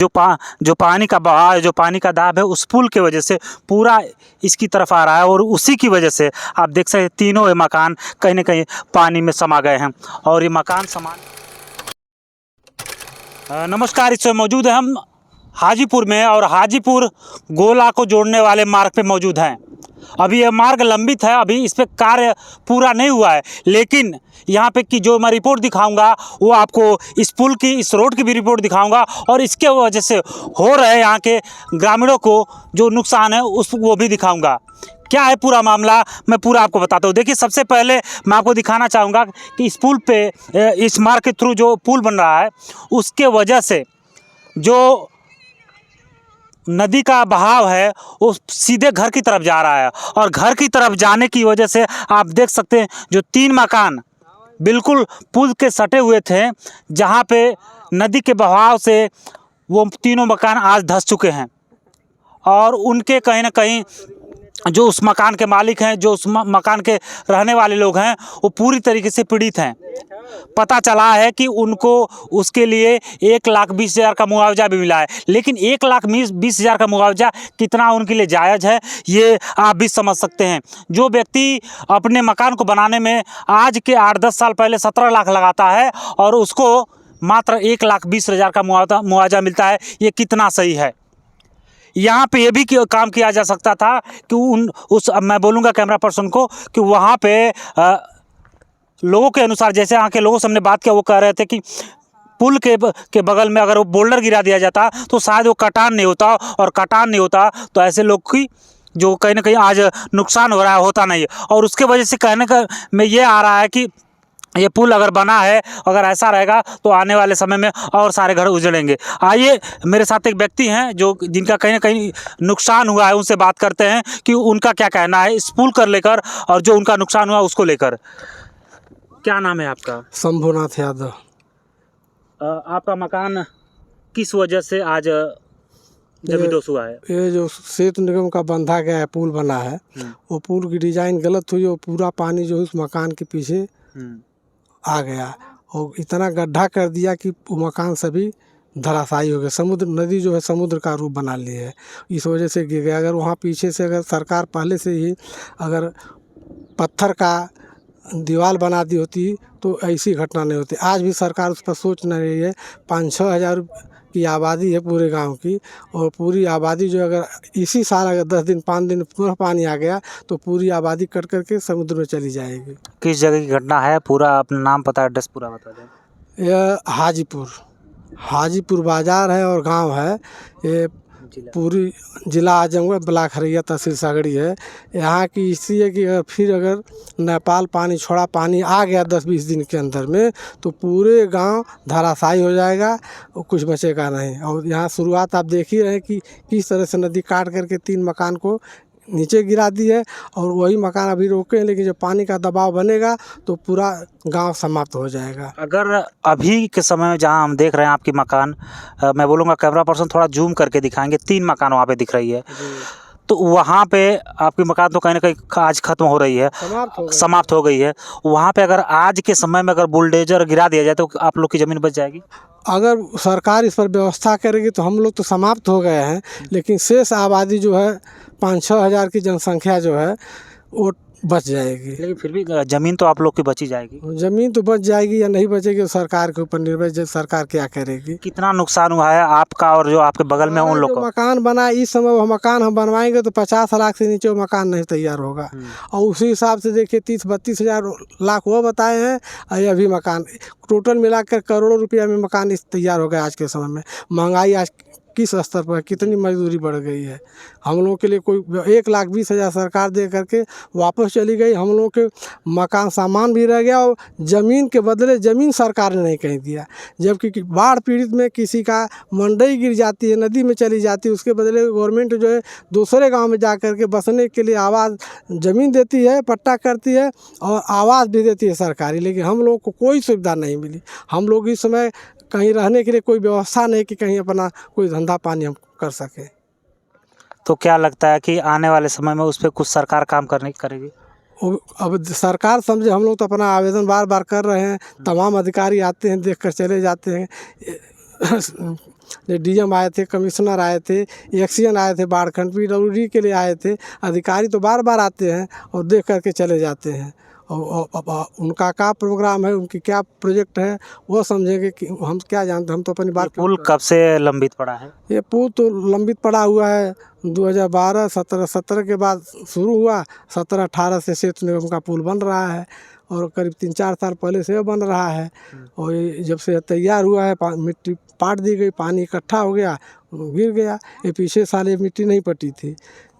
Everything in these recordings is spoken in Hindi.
जो पानी का बहाव है, जो पानी का दाब है, उस पुल के वजह से पूरा इसकी तरफ आ रहा है और उसी की वजह से आप देख सकते हैं तीनों ये मकान कहीं ना कहीं पानी में समा गए हैं और ये मकान नमस्कार, इस समय मौजूद है हम हाजीपुर में और हाजीपुर गोला को जोड़ने वाले मार्ग पे मौजूद हैं। अभी ये मार्ग लंबित है, अभी इस पर कार्य पूरा नहीं हुआ है, लेकिन यहाँ पे की जो मैं रिपोर्ट दिखाऊंगा वो आपको इस पुल की, इस रोड की भी रिपोर्ट दिखाऊंगा और इसके वजह से हो रहे यहाँ के ग्रामीणों को जो नुकसान है उस वो भी दिखाऊंगा। क्या है पूरा मामला, मैं पूरा आपको बताता हूँ। देखिए, सबसे पहले मैं आपको दिखाना चाहूँगा कि इस पुल पे, इस मार्ग के थ्रू जो पुल बन रहा है उसके वजह से जो नदी का बहाव है वो सीधे घर की तरफ जा रहा है और घर की तरफ जाने की वजह से आप देख सकते हैं जो 3 मकान बिल्कुल पुल के सटे हुए थे, जहाँ पे नदी के बहाव से वो तीनों मकान आज धंस चुके हैं और उनके कहीं ना कहीं जो उस मकान के मालिक हैं, जो उस मकान के रहने वाले लोग हैं, वो पूरी तरीके से पीड़ित हैं। पता चला है कि उनको उसके लिए 1,20,000 का मुआवजा भी मिला है, लेकिन 1,20,000 का मुआवजा कितना उनके लिए जायज़ है ये आप भी समझ सकते हैं। जो व्यक्ति अपने मकान को बनाने में आज के 8-10 साल पहले 17 लाख लगाता है और उसको मात्र 1,20,000 का मुआवजा मिलता है, ये कितना सही है। यहाँ पे ये भी काम किया जा सकता था कि मैं बोलूँगा कैमरा पर्सन को कि वहाँ पे लोगों के अनुसार, जैसे यहाँ के लोगों से हमने बात किया, वो कह रहे थे कि पुल के बगल में अगर वो बोल्डर गिरा दिया जाता तो शायद वो कटान नहीं होता, और कटान नहीं होता तो ऐसे लोग की जो कहीं ना कहीं आज नुकसान हो रहा है होता नहीं है। और उसके वजह से कहने का में ये आ रहा है कि ये पुल अगर बना है, अगर ऐसा रहेगा तो आने वाले समय में और सारे घर उजड़ेंगे। आइए, मेरे साथ एक व्यक्ति हैं जो जिनका कहीं ना कहीं नुकसान हुआ है, उनसे बात करते हैं कि उनका क्या कहना है इस पुल कर लेकर और जो उनका नुकसान हुआ उसको लेकर। क्या नाम है आपका? शंभुनाथ यादव। आपका मकान किस वजह से आज जमींदोज हुआ है? ये जो सेतु निगम का बंधा गया है, पुल बना है, वो पुल की डिजाइन गलत हुई और पूरा पानी जो उस मकान के पीछे आ गया और इतना गड्ढा कर दिया कि वो मकान सभी धराशायी हो गए। समुद्र, नदी जो है समुद्र का रूप बना ली है, इस वजह से गिर गया। अगर वहाँ पीछे से अगर सरकार पहले से ही अगर पत्थर का दीवार बना दी होती तो ऐसी घटना नहीं होती। आज भी सरकार उस पर सोच नहीं रही है। 5-6 हज़ार की आबादी है पूरे गांव की, और पूरी आबादी जो अगर इसी साल अगर 10 दिन 5 दिन पूरा पानी आ गया तो पूरी आबादी कट करके समुद्र में चली जाएगी। किस जगह की घटना है? पूरा अपना नाम, पता, एड्रेस पूरा बता दें। यह हाजीपुर बाज़ार है और गांव है। ये पूरी जिला आजमगढ़, ब्लॉक हरैया, तहसील सगड़ी है। यहाँ की स्थिति है कि अगर नेपाल पानी छोड़ा, पानी आ गया 10-20 दिन के अंदर में तो पूरे गांव धराशायी हो जाएगा और कुछ बचेगा नहीं। और यहाँ शुरुआत आप देख ही रहे हैं कि किस तरह से नदी काट करके 3 मकान को नीचे गिरा दी है और वही मकान अभी रोके हैं, लेकिन जब पानी का दबाव बनेगा तो पूरा गांव समाप्त हो जाएगा। अगर अभी के समय में जहां हम देख रहे हैं आपकी मकान, मैं बोलूँगा कैमरा पर्सन थोड़ा जूम करके दिखाएंगे, 3 मकान वहाँ पे दिख रही है, तो वहाँ पे आपकी मकान तो कहीं ना कहीं आज खत्म हो रही है, समाप्त हो गई है। वहाँ पे अगर आज के समय में अगर बुलडोजर गिरा दिया जाए तो आप लोग की ज़मीन बच जाएगी? अगर सरकार इस पर व्यवस्था करेगी तो हम लोग तो समाप्त हो गए हैं, लेकिन शेष आबादी जो है 5-6 हज़ार की जनसंख्या जो है वो बच जाएगी। लेकिन फिर भी ज़मीन तो आप लोग की बची जाएगी। ज़मीन तो बच जाएगी या नहीं बचेगी, सरकार के ऊपर निर्भर है, सरकार क्या करेगी। कितना नुकसान हुआ है आपका और जो आपके बगल में उन लोग का? मकान बना इस समय वो मकान हम बनवाएंगे तो 50 लाख से नीचे वो मकान नहीं तैयार होगा, और उसी हिसाब से देखिए 30-32 हज़ार लाख वो बताए हैं और अभी मकान टोटल मिलाकर करोड़ों रुपया में मकान तैयार हो गया। आज के समय में महंगाई आज किस स्तर पर, कितनी मजदूरी बढ़ गई है। हम लोगों के लिए कोई 1,20,000 सरकार दे करके वापस चली गई। हम लोगों के मकान सामान भी रह गया और ज़मीन के बदले ज़मीन सरकार ने नहीं कहीं दिया। जबकि बाढ़ पीड़ित में किसी का मंडई गिर जाती है, नदी में चली जाती है, उसके बदले गवर्नमेंट जो है दूसरे गाँव में जा कर के बसने के लिए आवाज़ ज़मीन देती है, पट्टा करती है और आवाज़ भी देती है सरकारी, लेकिन हम लोगों को कोई सुविधा नहीं मिली। हम लोग इस समय कहीं रहने के लिए कोई व्यवस्था नहीं कि कहीं अपना कोई धंधा पानी हम कर सके। तो क्या लगता है कि आने वाले समय में उस पर कुछ सरकार काम करेगी? अब सरकार समझे, हम लोग तो अपना आवेदन बार बार कर रहे हैं, तमाम अधिकारी आते हैं, देख कर चले जाते हैं। डीएम आए थे, कमिश्नर आए थे, एक्सीएन आए थे, बाढ़खंड PWD के लिए आए थे। अधिकारी तो बार बार आते हैं और देख करके चले जाते हैं। और उनका क्या प्रोग्राम है, उनकी क्या प्रोजेक्ट है, वो समझेंगे कि हम क्या जानते हैं। हम तो अपनी बात पुल कब से लंबित पड़ा है? ये पुल तो लंबित पड़ा हुआ है 2012, 17 के बाद शुरू हुआ। 17-18 से सेतु निगम का पुल बन रहा है और करीब 3-4 साल पहले से बन रहा है। और ये जब से तैयार हुआ है, मिट्टी पाट दी गई, पानी इकट्ठा हो गया, गिर गया। ये पिछले साल ये मिट्टी नहीं पटी थी,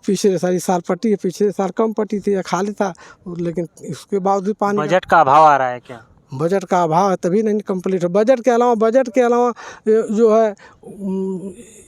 पिछले साल पटी है, पिछले साल कम पटी थी या खाली था, लेकिन इसके बावजूद पानी बजट का अभाव आ रहा है क्या? बजट का अभाव है तभी नहीं कंप्लीट है। बजट के अलावा ये जो है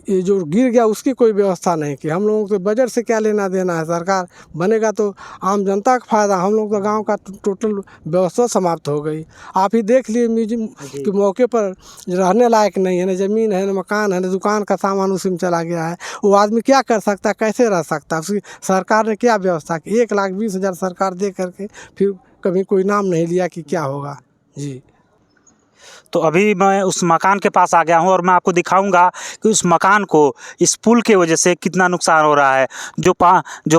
ये जो गिर गया उसकी कोई व्यवस्था नहीं की। हम लोगों को बजट से क्या लेना देना है, सरकार बनेगा तो आम जनता का फायदा। हम लोग तो गांव का टोटल व्यवस्था समाप्त हो गई। आप ही देख लिए म्यूजियम के मौके पर रहने लायक नहीं है, न ज़मीन है, न मकान है, न दुकान का सामान उसी में चला गया है। वो आदमी क्या कर सकता है, कैसे रह सकता है? उसकी सरकार ने क्या व्यवस्था की? 1,20,000 सरकार दे करके फिर कभी कोई नाम नहीं लिया कि क्या होगा जी। तो अभी मैं उस मकान के पास आ गया हूँ और मैं आपको दिखाऊंगा कि उस मकान को इस पुल के वजह से कितना नुकसान हो रहा है। जो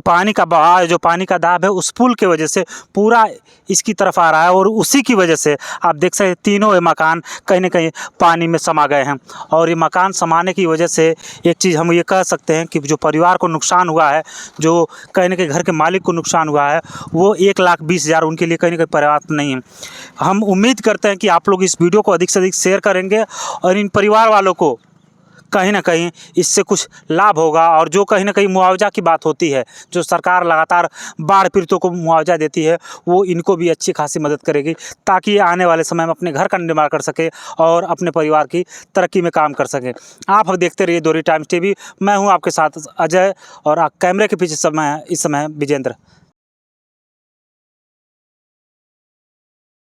पानी का बहाव है, जो पानी का दाब है, उस पुल के वजह से पूरा इसकी तरफ आ रहा है और उसी की वजह से आप देख सकते हैं तीनों ये मकान कहीं ना कहीं पानी में समा गए हैं। और ये मकान समाने की वजह से एक चीज़ हम ये कह सकते हैं कि जो परिवार को नुकसान हुआ है, जो कहीं ना कहीं घर के मालिक को नुकसान हुआ है, वो 1,20,000 उनके लिए कहीं ना कहीं पर्याप्त नहीं है। हम उम्मीद करते हैं कि आप लोग इस वीडियो को अधिक से अधिक शेयर करेंगे और इन परिवार वालों को कहीं ना कहीं इससे कुछ लाभ होगा। और जो कहीं ना कहीं मुआवजा की बात होती है, जो सरकार लगातार बाढ़ पीड़ितों को मुआवजा देती है, वो इनको भी अच्छी खासी मदद करेगी ताकि ये आने वाले समय में अपने घर का निर्माण कर सके और अपने परिवार की तरक्की में काम कर सके। आप देखते रहिए दोहरी टाइम्स TV। मैं हूँ आपके साथ अजय और कैमरे के पीछे इस समय विजेंद्र।